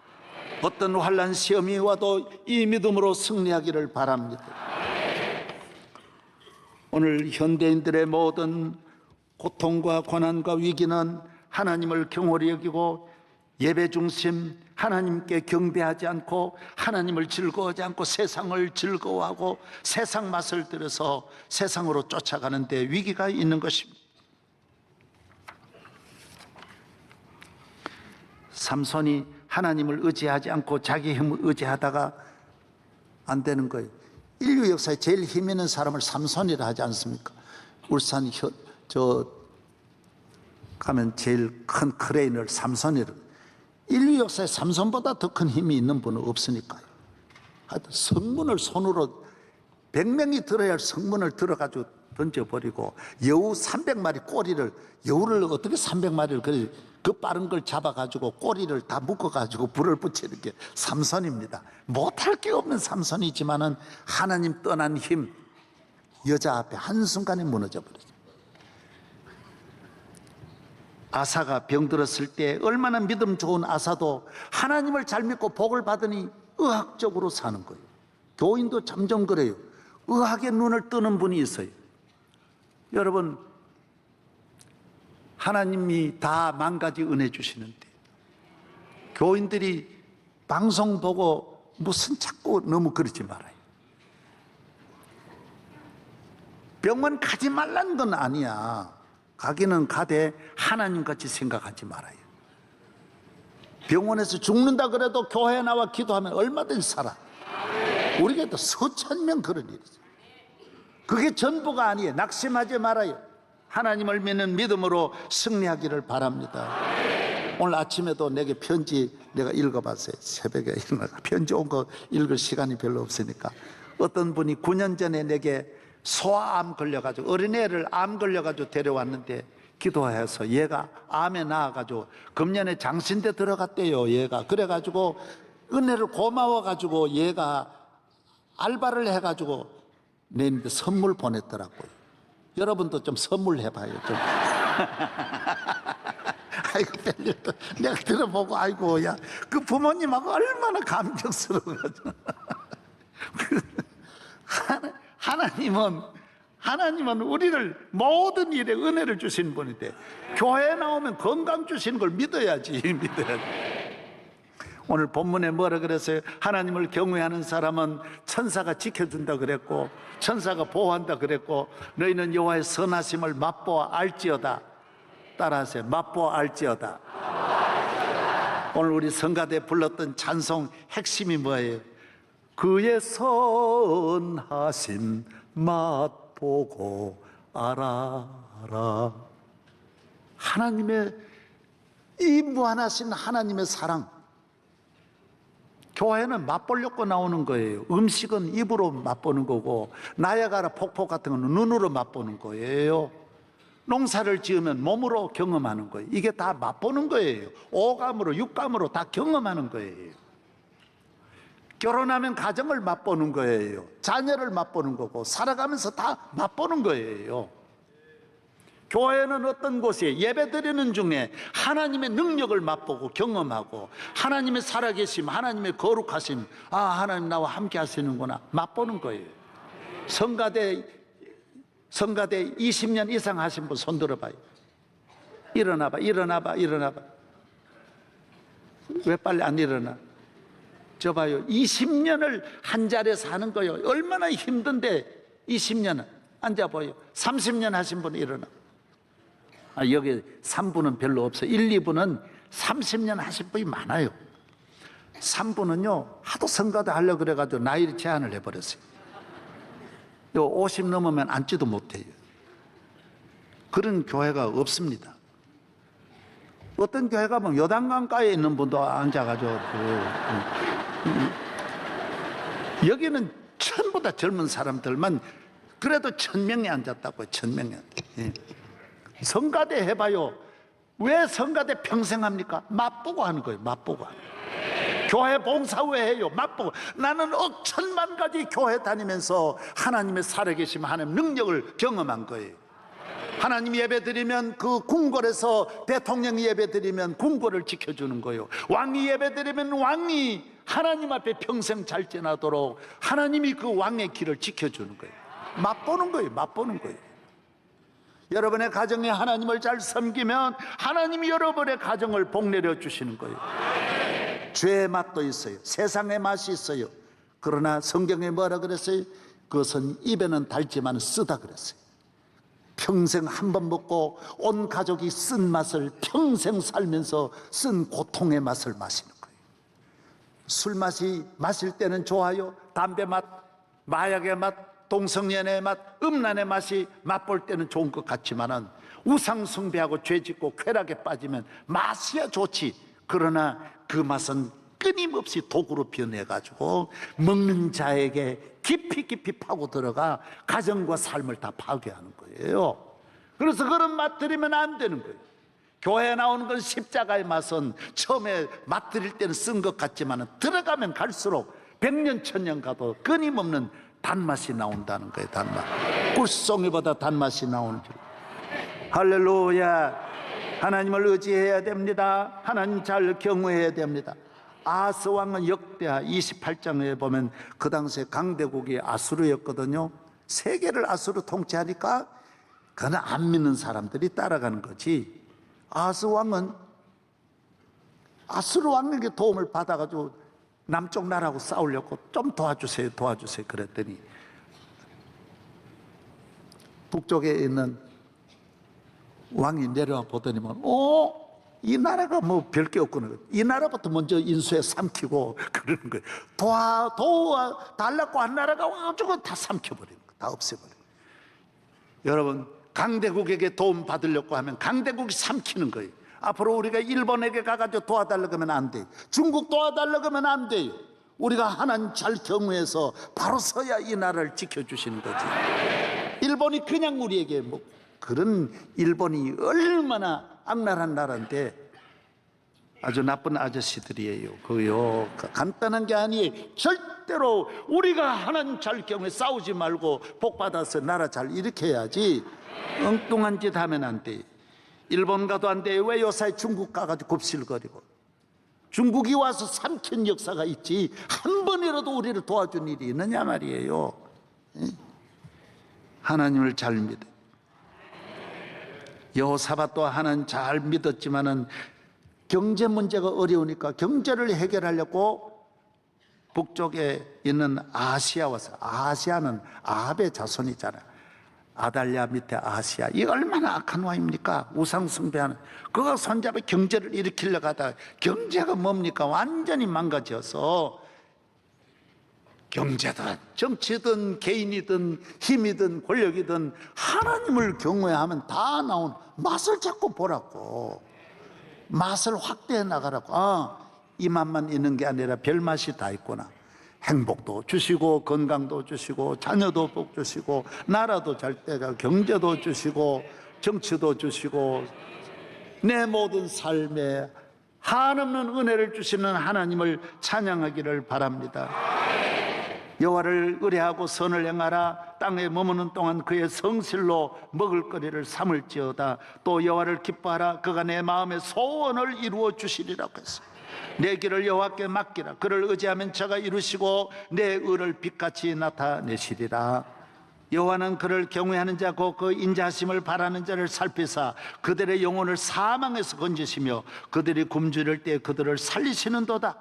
어떤 환난 시험이 와도 이 믿음으로 승리하기를 바랍니다. 오늘 현대인들의 모든 고통과 고난과 위기는 하나님을 경홀히 여기고 예배 중심, 하나님께 경배하지 않고 하나님을 즐거워하지 않고 세상을 즐거워하고 세상 맛을 들여서 세상으로 쫓아가는 데 위기가 있는 것입니다. 삼손이 하나님을 의지하지 않고 자기 힘을 의지하다가 안 되는 거예요. 인류 역사에 제일 힘 있는 사람을 삼손이라 하지 않습니까? 울산 가면 제일 큰 크레인을 삼손이라. 인류 역사에 삼손보다 더 큰 힘이 있는 분은 없으니까요. 하여튼 성문을 손으로 100명이 들어야 할 성문을 들어가지고 던져버리고 여우 300마리 꼬리를, 여우를 어떻게 300마리를 그 빠른 걸 잡아가지고 꼬리를 다 묶어가지고 불을 붙이는 게 삼손입니다. 못할 게 없는 삼손이지만은 하나님 떠난 힘, 여자 앞에 한순간에 무너져 버리죠. 아사가 병들었을 때 얼마나 믿음 좋은 아사도 하나님을 잘 믿고 복을 받으니 의학적으로 사는 거예요. 교인도 점점 그래요. 의학의 눈을 뜨는 분이 있어요. 여러분, 하나님이 다 만가지 은혜 주시는데 교인들이 방송 보고 무슨 자꾸 너무 그러지 말아요. 병원 가지 말라는 건 아니야. 가기는 가되 하나님같이 생각하지 말아요. 병원에서 죽는다 그래도 교회에 나와 기도하면 얼마든지 살아. 우리 교회도 수천 명 그런 일이 있어요. 그게 전부가 아니에요. 낙심하지 말아요. 하나님을 믿는 믿음으로 승리하기를 바랍니다. 오늘 아침에도 내게 편지 내가 읽어봤어요. 새벽에 편지 온 거 읽을 시간이 별로 없으니까. 어떤 분이 9년 전에 내게 소아암 걸려가지고, 어린애를 암 걸려가지고 데려왔는데 기도해서 얘가 암에 나아가지고 금년에 장신대 들어갔대요. 얘가 그래가지고 은혜를 고마워가지고 얘가 알바를 해가지고 내는데 선물 보냈더라고요. 여러분도 좀 선물해봐요. 좀. 아이고, 별일도 내가 들어보고, 아이고, 야, 그 부모님하고 얼마나 감격스러워가지고. 하나님은 우리를 모든 일에 은혜를 주신 분인데, 교회에 나오면 건강 주시는 걸 믿어야지. 오늘 본문에 뭐라 그랬어요? 하나님을 경외하는 사람은 천사가 지켜준다 그랬고, 천사가 보호한다 그랬고, 너희는 여호와의 선하심을 맛보아 알지어다. 따라하세요. 맛보아 알지어다. 오늘 우리 성가대 불렀던 찬송 핵심이 뭐예요? 그의 선하심 맛보고 알아라. 하나님의 이 무한하신 하나님의 사랑. 교회는 맛보려고 나오는 거예요. 음식은 입으로 맛보는 거고, 나야가라 폭포 같은 건 눈으로 맛보는 거예요. 농사를 지으면 몸으로 경험하는 거예요. 이게 다 맛보는 거예요. 오감으로 육감으로 다 경험하는 거예요. 결혼하면 가정을 맛보는 거예요. 자녀를 맛보는 거고, 살아가면서 다 맛보는 거예요. 교회는 어떤 곳에 예배드리는 중에 하나님의 능력을 맛보고 경험하고, 하나님의 살아계심, 하나님의 거룩하심, 아, 하나님 나와 함께 하시는구나 맛보는 거예요. 성가대 20년 이상 하신 분 손 들어봐요. 일어나봐. 왜 빨리 안 일어나? 저 봐요. 20년을 한 자리에서 하는 거예요. 얼마나 힘든데 20년은. 앉아봐요. 30년 하신 분 일어나. 여기 3분은 별로 없어요. 1, 2분은 30년 하신 분이 많아요. 3분은요 하도 성가대 하려고 그래가지고 나이 제한을 해버렸어요. 50 넘으면 앉지도 못해요. 그런 교회가 없습니다. 어떤 교회 가면 요단강가에 있는 분도 앉아가지고 여기는 전부 다 젊은 사람들만 그래도 1000명이 앉았다고요. 1000명이. 성가대 해봐요. 왜 성가대 평생 합니까? 맛보고 하는 거예요. 맛보고. 교회 봉사 왜 해요? 맛보고. 나는 억천만 가지 교회 다니면서 하나님의 살아계심, 하나님 능력을 경험한 거예요. 하나님 예배 드리면 그 궁궐에서 대통령이 예배 드리면 궁궐을 지켜주는 거예요. 왕이 예배 드리면 왕이 하나님 앞에 평생 잘 지나도록 하나님이 그 왕의 길을 지켜주는 거예요. 맛보는 거예요. 맛보는 거예요. 여러분의 가정에 하나님을 잘 섬기면 하나님이 여러분의 가정을 복내려 주시는 거예요. 죄의 맛도 있어요. 세상의 맛이 있어요. 그러나 성경에 뭐라 그랬어요? 그것은 입에는 달지만 쓰다 그랬어요. 평생 한 번 먹고 온 가족이 쓴 맛을 평생 살면서 쓴 고통의 맛을 마시는 거예요. 술 맛이 마실 때는 좋아요. 담배 맛, 마약의 맛, 동성연애의 맛, 음란의 맛이 맛볼 때는 좋은 것 같지만은 우상 숭배하고 죄짓고 쾌락에 빠지면 맛이야 좋지. 그러나 그 맛은 끊임없이 독으로 변해가지고 먹는 자에게 깊이 파고 들어가 가정과 삶을 다 파괴하는 거예요. 그래서 그런 맛 들이면 안 되는 거예요. 교회에 나오는 건 십자가의 맛은 처음에 맛 들일 때는 쓴 것 같지만 들어가면 갈수록 100년 1000년 가도 끊임없는 단맛이 나온다는 거예요. 단맛. 꿀송이보다 단맛이 나오는 줄. 할렐루야. 하나님을 의지해야 됩니다. 하나님 잘 경외해야 됩니다. 아하스 왕은 역대하 28장에 보면 그 당시에 강대국이 아수르였거든요. 세계를 아수르 통치하니까 그는 안 믿는 사람들이 따라가는 거지. 아하스 왕은 아수르 왕에게 도움을 받아가지고 남쪽 나라하고 싸우려고 좀 도와주세요 그랬더니 북쪽에 있는 왕이 내려와 보더니만 이 나라가 뭐 별 게 없구나. 이 나라부터 먼저 인수해 삼키고 그러는 거예요. 도와달라고 한 나라가 와가지고 다 삼켜버리는 거예요. 다 없애버리는 거예요. 여러분, 강대국에게 도움 받으려고 하면 강대국이 삼키는 거예요. 앞으로 우리가 일본에게 가가지고 도와달라고 하면 안 돼요. 중국 도와달라고 하면 안 돼요. 우리가 하나님 잘 경외해서 바로 서야 이 나라를 지켜주시는 거지. 일본이 그냥 우리에게 뭐 그런 일본이 얼마나 악랄한 나라인데 아주 나쁜 아저씨들이에요. 그요 간단한 게 아니에요. 절대로 우리가 하나님 잘 경외 싸우지 말고 복 받아서 나라 잘 일으켜야지. 엉뚱한 짓 하면 안 돼. 일본 가도 안 돼. 왜 요사이 중국 가가지고 곱실거리고. 중국이 와서 삼킨 역사가 있지 한 번이라도 우리를 도와준 일이 있느냐 말이에요. 하나님을 잘 믿어. 여호사밧도 하나님 잘 믿었지만은 경제 문제가 어려우니까 경제를 해결하려고 북쪽에 있는 아시아 와서, 아시아는 아합의 자손이잖아요. 아달랴 밑에 아시아, 이 얼마나 악한 왕입니까? 우상 숭배하는. 그거 손잡아 경제를 일으키려고 하다가 경제가 뭡니까? 완전히 망가져서 경제든 정치든 개인이든 힘이든 권력이든 하나님을 경외하면 다 나온 맛을 자꾸 보라고, 맛을 확대해 나가라고. 이 맛만 있는 게 아니라 별 맛이 다 있구나. 행복도 주시고 건강도 주시고 자녀도 복 주시고 나라도 잘 돼가 경제도 주시고 정치도 주시고 내 모든 삶에 한없는 은혜를 주시는 하나님을 찬양하기를 바랍니다. 여호와를 의뢰하고 선을 행하라. 땅에 머무는 동안 그의 성실로 먹을거리를 삼을지어다. 또 여호와를 기뻐하라. 그가 내 마음의 소원을 이루어 주시리라고 했어요. 내 길을 여호와께 맡기라. 그를 의지하면 저가 이루시고 내 의를 빛같이 나타내시리라. 여호와는 그를 경외하는 자 곧 그 인자하심을 바라는 자를 살피사 그들의 영혼을 사망에서 건지시며 그들이 굶주릴 때 그들을 살리시는도다.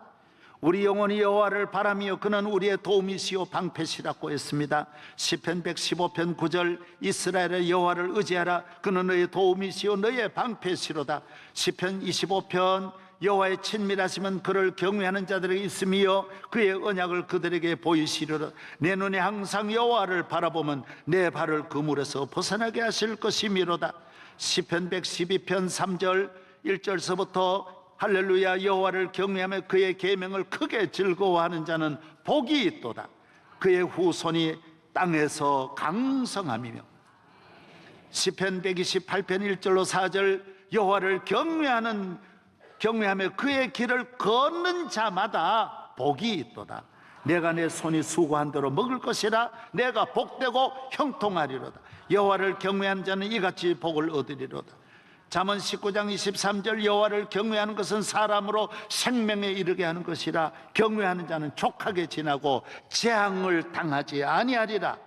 우리 영혼이 여호와를 바라며 그는 우리의 도움이시오 방패시라고 했습니다. 시편 115편 9절 이스라엘의 여호와를 의지하라. 그는 너의 도움이시오 너의 방패시로다. 시편 25편 여호와의 친밀하심은 그를 경외하는 자들에게 있으며 그의 언약을 그들에게 보이시리라. 내 눈이 항상 여호와를 바라보면 내 발을 그물에서 벗어나게 하실 것이미로다. 시편 112편 3절 1절서부터 할렐루야 여호와를 경외하며 그의 계명을 크게 즐거워하는 자는 복이 있도다. 그의 후손이 땅에서 강성함이며. 시편 128편 1절로 4절 여호와를 경외하며 그의 길을 걷는 자마다 복이 있도다. 내가 내 손이 수고한 대로 먹을 것이라. 내가 복되고 형통하리로다. 여호와를 경외하는 자는 이같이 복을 얻으리로다. 잠언 19장 23절 여호와를 경외하는 것은 사람으로 생명에 이르게 하는 것이라. 경외하는 자는 족하게 지나고 재앙을 당하지 아니하리라.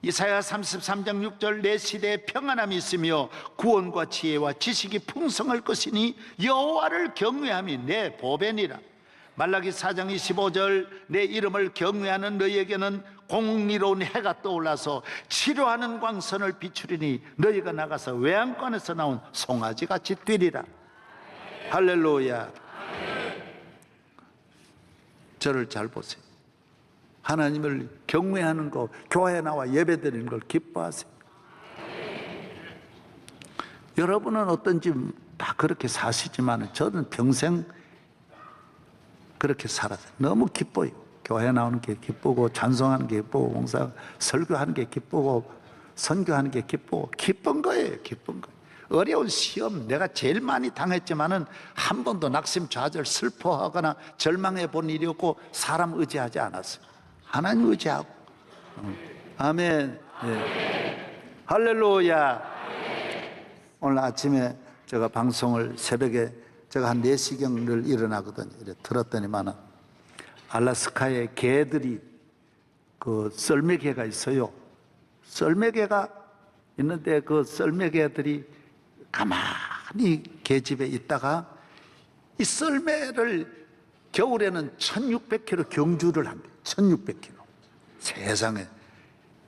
이사야 33장 6절 내 시대에 평안함이 있으며 구원과 지혜와 지식이 풍성할 것이니 여호와를 경외함이 내 보배니라. 말라기 4장 25절 내 이름을 경외하는 너희에게는 공의로운 해가 떠올라서 치료하는 광선을 비추리니 너희가 나가서 외양간에서 나온 송아지같이 뛰리라. 할렐루야. 저를 잘 보세요. 하나님을 경외하는 거, 교회에 나와 예배드리는 걸 기뻐하세요. 여러분은 어떤지 다 그렇게 사시지만 저는 평생 그렇게 살았어요. 너무 기뻐요. 교회 나오는 게 기쁘고, 찬송하는 게 기쁘고, 봉사 설교하는 게 기쁘고, 선교하는 게 기쁘고, 기쁜 거예요. 기쁜 거. 어려운 시험 내가 제일 많이 당했지만은 한 번도 낙심좌절 슬퍼하거나 절망해 본 일이 없고 사람 의지하지 않았어요. 하나님 의지하고. 아멘. 네. 할렐루야. 오늘 아침에 제가 방송을 새벽에 제가 한 4시경을 일어나거든요. 이래 들었더니만은 알래스카에 개들이 그 썰매개가 있어요. 썰매개가 있는데 그 썰매개들이 가만히 개집에 있다가 이 썰매를 겨울에는 1600km 경주를 한대. 1600km. 세상에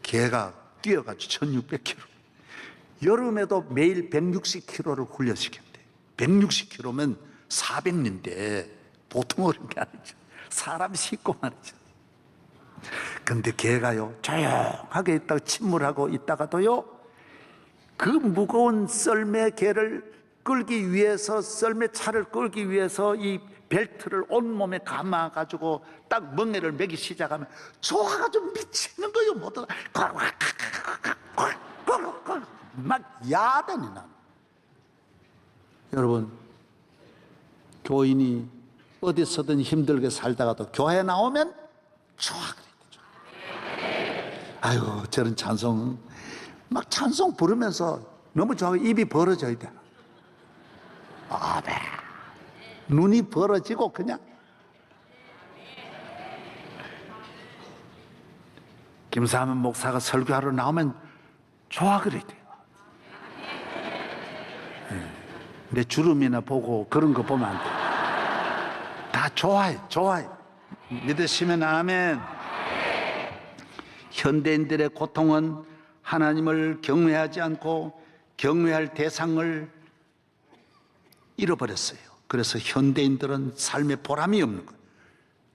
개가 뛰어가지고 1600km. 여름에도 매일 160km를 훈련시켰대. 160km면 400리인데 보통 어려운 게 아니죠. 사람 싣고 말이죠. 근데 개가요 조용하게 있다가 침몰하고 있다가도요 그 무거운 썰매 개를 끌기 위해서, 썰매 차를 끌기 위해서 이 벨트를 온몸에 감아가지고 딱 멍에를 매기 시작하면 좋아가지고 미치는 거예요. 모두가 막 야단이 나는. 여러분, 교인이 어디서든 힘들게 살다가도 교회 나오면 좋아 그래. 아이고, 저런 찬송 막 찬송 부르면서 너무 좋아하고 입이 벌어져야 돼. 아멘. 눈이 벌어지고 그냥. 김사면 목사가 설교하러 나오면 좋아 그래야 돼요. 내 주름이나 보고 그런 거 보면 안 돼. 다 좋아해, 좋아해. 믿으시면 아멘. 현대인들의 고통은 하나님을 경외하지 않고 경외할 대상을 잃어버렸어요. 그래서 현대인들은 삶에 보람이 없는 거예요.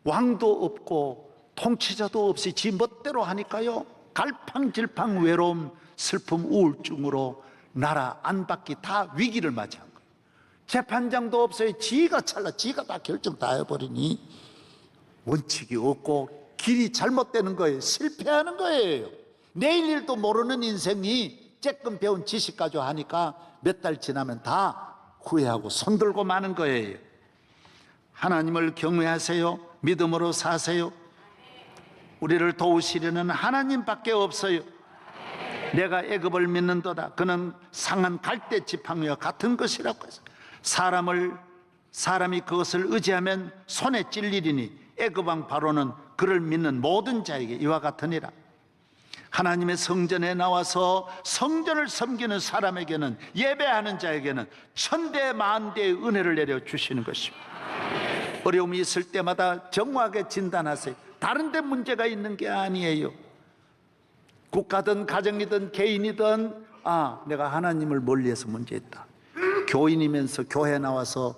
왕도 없고 통치자도 없이 지 멋대로 하니까요, 갈팡질팡 외로움, 슬픔, 우울증으로 나라 안팎이 다 위기를 맞이한 거예요. 재판장도 없어요. 지가 찰나, 지가 다 결정 다 해버리니 원칙이 없고 길이 잘못되는 거예요. 실패하는 거예요. 내일 일도 모르는 인생이 쬐끔 배운 지식 가지고 하니까 몇 달 지나면 다 후회하고 손들고 마는 거예요. 하나님을 경외하세요. 믿음으로 사세요. 우리를 도우시려는 하나님밖에 없어요. 내가 애굽을 믿는도다. 그는 상한 갈대 지팡이와 같은 것이라고 해서 사람이 그것을 의지하면 손에 찔리리니 애굽 왕 바로는 그를 믿는 모든 자에게 이와 같으니라. 하나님의 성전에 나와서 성전을 섬기는 사람에게는, 예배하는 자에게는 천대 만대의 은혜를 내려 주시는 것입니다. 어려움이 있을 때마다 정확하게 진단하세요. 다른 데 문제가 있는 게 아니에요. 국가든 가정이든 개인이든 내가 하나님을 멀리해서 문제있다. 교인이면서 교회 나와서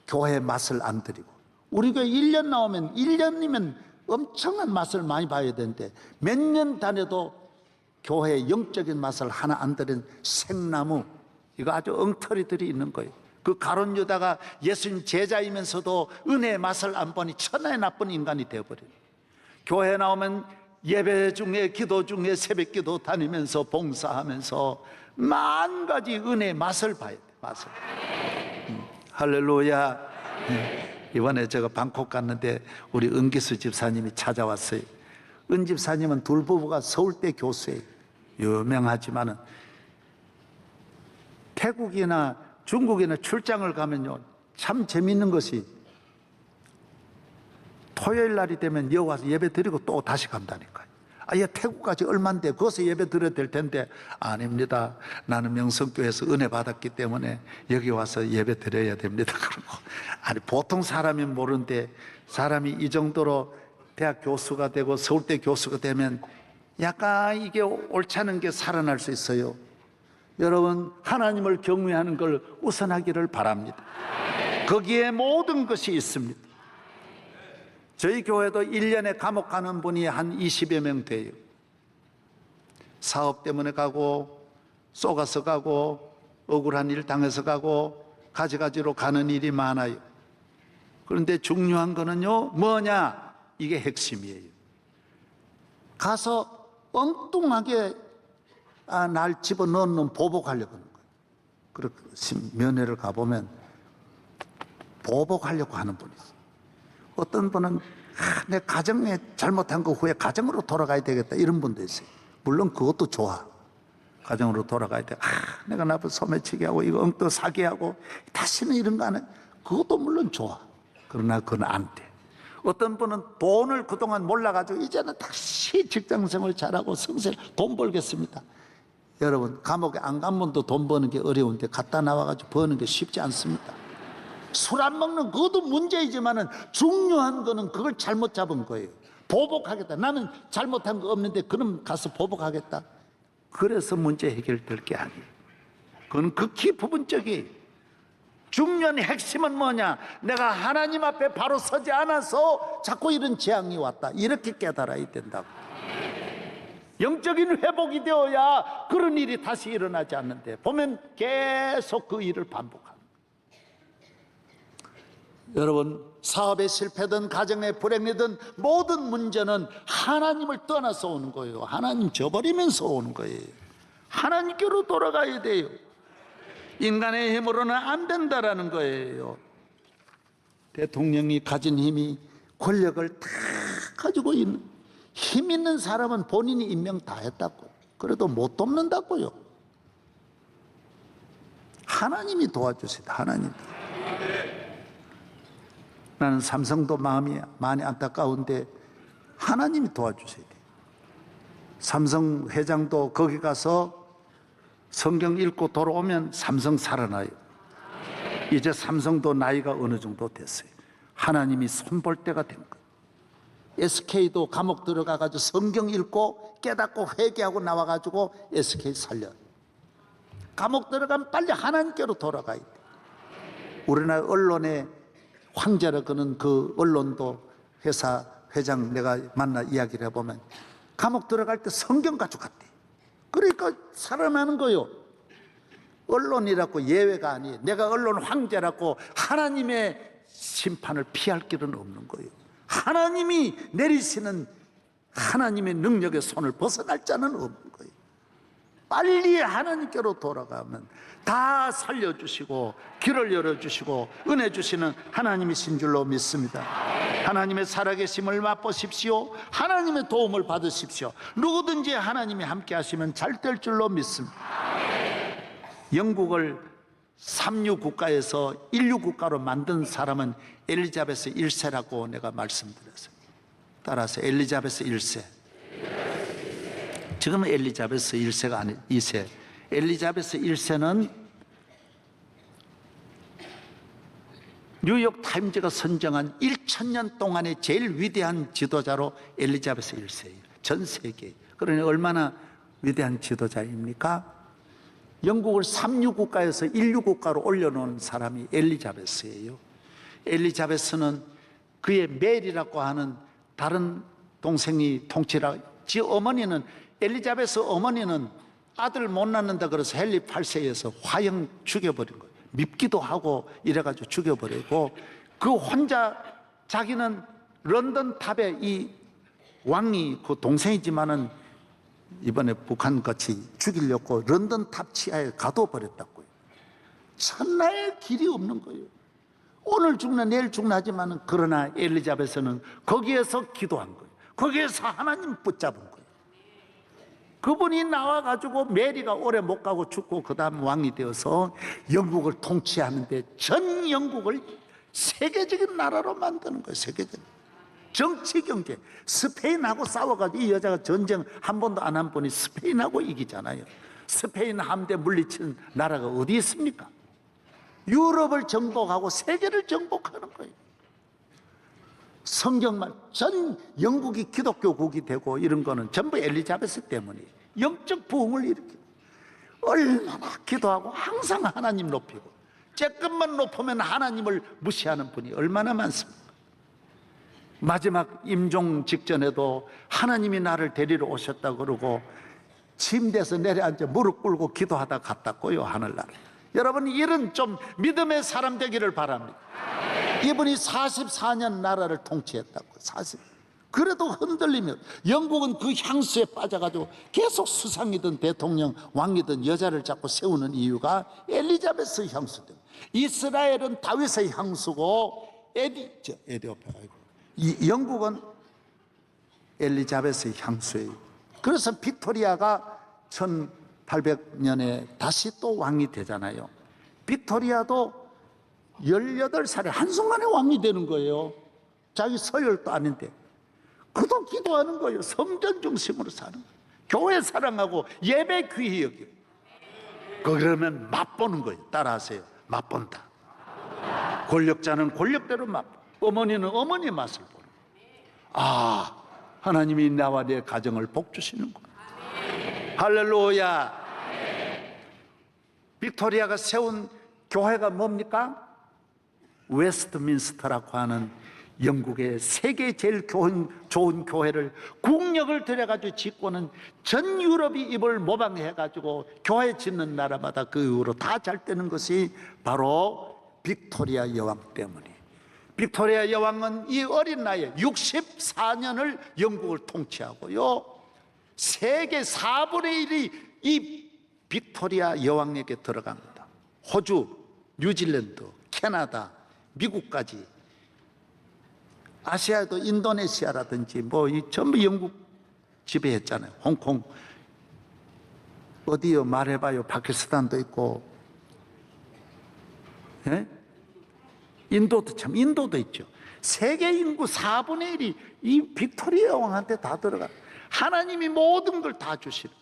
교회 맛을 안 들이고, 우리 교회 1년 나오면 1년이면 엄청난 맛을 많이 봐야 되는데 몇 년 다녀도 교회의 영적인 맛을 하나 안 들인 생나무, 이거 아주 엉터리들이 있는 거예요. 그 가룟 유다가 예수님 제자이면서도 은혜의 맛을 안 보니 천하의 나쁜 인간이 되어버려요. 교회 나오면 예배 중에, 기도 중에 새벽 기도 다니면서 봉사하면서 만 가지 은혜의 맛을 봐야 돼. 맛을. 할렐루야. 이번에 제가 방콕 갔는데 우리 은기수 집사님이 찾아왔어요. 은 집사님은 둘 부부가 서울대 교수예요. 유명하지만은 태국이나 중국이나 출장을 가면요, 참 재밌는 것이 토요일 날이 되면 여기 와서 예배 드리고 또 다시 간다니까요. 아예 태국까지 얼만데 거기서 예배 드려야 될 텐데. 아닙니다. 나는 명성교회에서 은혜 받았기 때문에 여기 와서 예배 드려야 됩니다. 그러고 아니 보통 사람이 모르는데 사람이 이 정도로 대학 교수가 되고 서울대 교수가 되면 약간 이게 옳지 않은 게 살아날 수 있어요. 여러분 하나님을 경외하는 걸 우선하기를 바랍니다. 거기에 모든 것이 있습니다. 저희 교회도 1년에 감옥 가는 분이 한 20여 명 돼요. 사업 때문에 가고 쏘가서 가고 억울한 일 당해서 가고 가지가지로 가는 일이 많아요. 그런데 중요한 거는요 뭐냐? 이게 핵심이에요. 가서 엉뚱하게 날 집어넣는 보복하려고 하는 거예요. 그렇게 면회를 가보면 보복하려고 하는 분이 있어요. 어떤 분은 내 가정에 잘못한 거 후에 가정으로 돌아가야 되겠다 이런 분도 있어요. 물론 그것도 좋아. 가정으로 돌아가야 돼. 내가 나쁜 소매치기 하고 이거 엉뚱 사기하고 다시는 이런 거 안 해. 그것도 물론 좋아. 그러나 그건 안 돼. 어떤 분은 돈을 그동안 몰라가지고 이제는 다시 직장생활 잘하고 성실 돈 벌겠습니다. 여러분 감옥에 안 간 분도 돈 버는 게 어려운데 갔다 나와가지고 버는 게 쉽지 않습니다. 술 안 먹는 그것도 문제이지만은 중요한 거는 그걸 잘못 잡은 거예요. 보복하겠다. 나는 잘못한 거 없는데 그럼 가서 보복하겠다. 그래서 문제 해결될 게 아니에요. 그건 극히 부분적이에요. 중요한 핵심은 뭐냐? 내가 하나님 앞에 바로 서지 않아서 자꾸 이런 재앙이 왔다. 이렇게 깨달아야 된다고. 영적인 회복이 되어야 그런 일이 다시 일어나지 않는데 보면 계속 그 일을 반복합니다. 여러분 사업에 실패든 가정에 불행이든 모든 문제는 하나님을 떠나서 오는 거예요. 하나님 저버리면서 오는 거예요. 하나님께로 돌아가야 돼요. 인간의 힘으로는 안 된다라는 거예요. 대통령이 가진 힘이 권력을 다 가지고 있는 힘 있는 사람은 본인이 임명 다 했다고. 그래도 못 돕는다고요. 하나님이 도와주세요. 하나님. 나는 삼성도 마음이 많이 안타까운데 하나님이 도와주셔야 돼요. 삼성 회장도 거기 가서 성경 읽고 돌아오면 삼성 살아나요. 이제 삼성도 나이가 어느 정도 됐어요. 하나님이 손볼 때가 된 거예요. SK도 감옥 들어가가지고 성경 읽고 깨닫고 회개하고 나와가지고 SK 살려요. 감옥 들어가면 빨리 하나님께로 돌아가야 돼요. 우리나라 언론에 황제라 그는 그 언론도 회사 회장 내가 만나 이야기를 해보면 감옥 들어갈 때 성경 가지고 갔대. 그러니까 살아나는 거요. 언론이라고 예외가 아니에요. 내가 언론 황제라고 하나님의 심판을 피할 길은 없는 거예요. 하나님이 내리시는 하나님의 능력의 손을 벗어날 자는 없는 거예요. 빨리 하나님께로 돌아가면 다 살려주시고 길을 열어주시고 은혜 주시는 하나님이신 줄로 믿습니다. 하나님의 살아계심을 맛보십시오. 하나님의 도움을 받으십시오. 누구든지 하나님이 함께 하시면 잘 될 줄로 믿습니다. 영국을 삼류 국가에서 인류 국가로 만든 사람은 엘리자베스 1세라고 내가 말씀드렸어요. 따라서 엘리자베스 1세. 지금은 엘리자베스 1세가 아니 2세. 엘리자베스 1세는 뉴욕 타임즈가 선정한 1000년 동안의 제일 위대한 지도자로 엘리자베스 1세예요. 전 세계. 그러니 얼마나 위대한 지도자입니까? 영국을 삼류 국가에서 인류 국가로 올려놓은 사람이 엘리자베스예요. 엘리자베스는 그의 멜이라고 하는 다른 동생이 통치라. 지 어머니는 엘리자베스 어머니는 아들 못 낳는다 그래서 헨리 8세에서 화형 죽여버린 거예요. 밉기도 하고 이래가지고 죽여버리고 그 혼자 자기는 런던 탑에 이 왕이 그 동생이지만은 이번에 북한같이 죽이려고 런던 탑 치하에 가둬버렸다고요. 천하의 길이 없는 거예요. 오늘 죽나 내일 죽나 하지만은 그러나 엘리자베스는 거기에서 기도한 거예요. 거기에서 하나님 붙잡은 거예요. 그분이 나와가지고 메리가 오래 못 가고 죽고 그 다음 왕이 되어서 영국을 통치하는데 전 영국을 세계적인 나라로 만드는 거예요. 세계적인. 정치 경제. 스페인하고 싸워가지고 이 여자가 전쟁 한 번도 안 한 분이 스페인하고 이기잖아요. 스페인 함대 물리친 나라가 어디 있습니까? 유럽을 정복하고 세계를 정복하는 거예요. 성경만 전 영국이 기독교국이 되고 이런 거는 전부 엘리자베스 때문이에요. 영적 부흥을 일으키고 얼마나 기도하고 항상 하나님 높이고 조금만 높으면 하나님을 무시하는 분이 얼마나 많습니까? 마지막 임종 직전에도 하나님이 나를 데리러 오셨다고 그러고 침대에서 내려앉아 무릎 꿇고 기도하다 갔다고요, 하늘나라. 여러분, 이런 좀 믿음의 사람 되기를 바랍니다. 이분이 44년 나라를 통치했다고. 40. 그래도 흔들리면 영국은 그 향수에 빠져가지고 계속 수상이든 대통령, 왕이든 여자를 자꾸 세우는 이유가 엘리자베스 향수 때문에. 이스라엘은 다윗의 향수고 영국은 엘리자베스의 향수예요. 그래서 빅토리아가 1800년에 다시 또 왕이 되잖아요. 빅토리아도 18살에 한순간에 왕이 되는 거예요. 자기 서열도 아닌데. 그도 기도하는 거예요. 성전 중심으로 사는 거예요. 교회 사랑하고 예배 귀히 여기고. 그러면 맛보는 거예요. 따라하세요. 맛본다. 권력자는 권력대로 맛보. 어머니는 어머니의 맛을 보는 거예요. 아, 하나님이 나와 내 가정을 복주시는구나. 할렐루야. 빅토리아가 세운 교회가 뭡니까? 웨스트민스터라고 하는 영국의 세계 제일 좋은 교회를 국력을 들여가지고 짓고는 전 유럽이 이걸 모방해가지고 교회 짓는 나라마다 그 이후로 다 잘 되는 것이 바로 빅토리아 여왕 때문이에요. 빅토리아 여왕은 이 어린 나이에 64년을 영국을 통치하고요, 세계 4분의 1이 이 빅토리아 여왕에게 들어갑니다. 호주, 뉴질랜드, 캐나다, 미국까지, 아시아도 인도네시아라든지 뭐 이 전부 영국 지배했잖아요. 홍콩, 어디요? 말해봐요. 파키스탄도 있고, 예? 인도도 있죠. 세계 인구 4분의 1이 이 빅토리아 왕한테 다 들어가. 하나님이 모든 걸 다 주시는.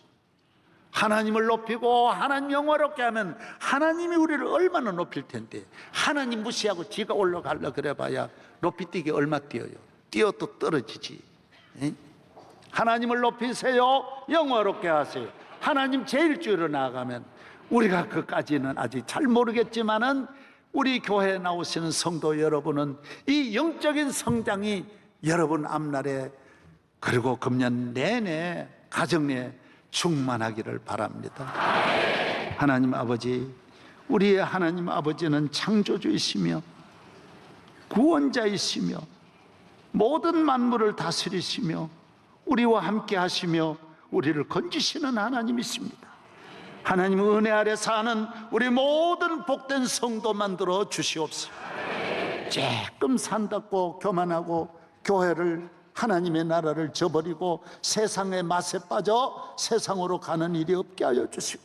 하나님을 높이고 하나님 영화롭게 하면 하나님이 우리를 얼마나 높일 텐데, 하나님 무시하고 지가 올라가려 그래봐야 높이 뛰기 얼마 뛰어요. 뛰어도 떨어지지. 에? 하나님을 높이세요. 영화롭게 하세요. 하나님 제일주의로 나아가면, 우리가 그까지는 아직 잘 모르겠지만은 우리 교회에 나오시는 성도 여러분은 이 영적인 성장이 여러분 앞날에 그리고 금년 내내 가정 내에 충만하기를 바랍니다. 하나님 아버지, 우리의 하나님 아버지는 창조주이시며 구원자이시며 모든 만물을 다스리시며 우리와 함께 하시며 우리를 건지시는 하나님이십니다. 하나님 은혜 아래 사는 우리 모든 복된 성도 만들어 주시옵소서. 조금 산답고 교만하고 교회를, 하나님의 나라를 저버리고 세상의 맛에 빠져 세상으로 가는 일이 없게 하여 주시고,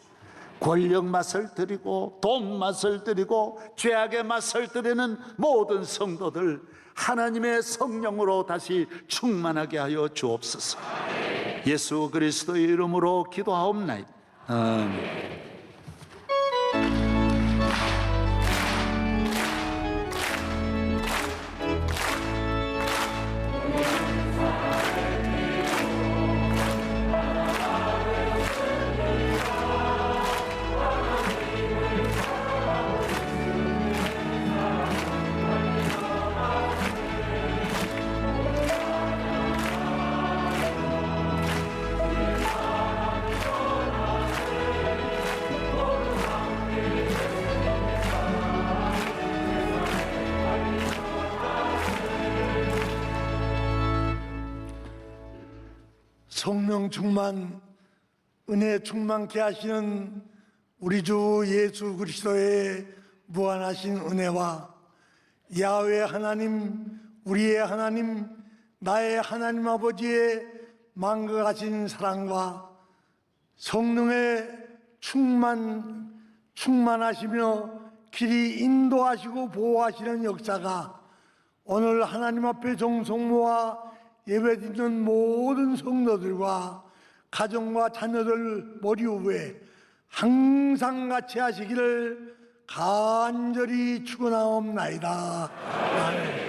권력 맛을 드리고 돈 맛을 드리고 죄악의 맛을 드리는 모든 성도들 하나님의 성령으로 다시 충만하게 하여 주옵소서. 예수 그리스도의 이름으로 기도하옵나이다. 아멘. 성령 충만, 은혜 충만케 하시는 우리 주 예수 그리스도의 무한하신 은혜와 야훼 하나님, 우리의 하나님, 나의 하나님 아버지의 만극하신 사랑과 성령의 충만하시며 길이 인도하시고 보호하시는 역사가 오늘 하나님 앞에 정성모와 예배드리는 모든 성도들과 가정과 자녀들 머리 위에 항상 같이 하시기를 간절히 축원하옵나이다. 아멘.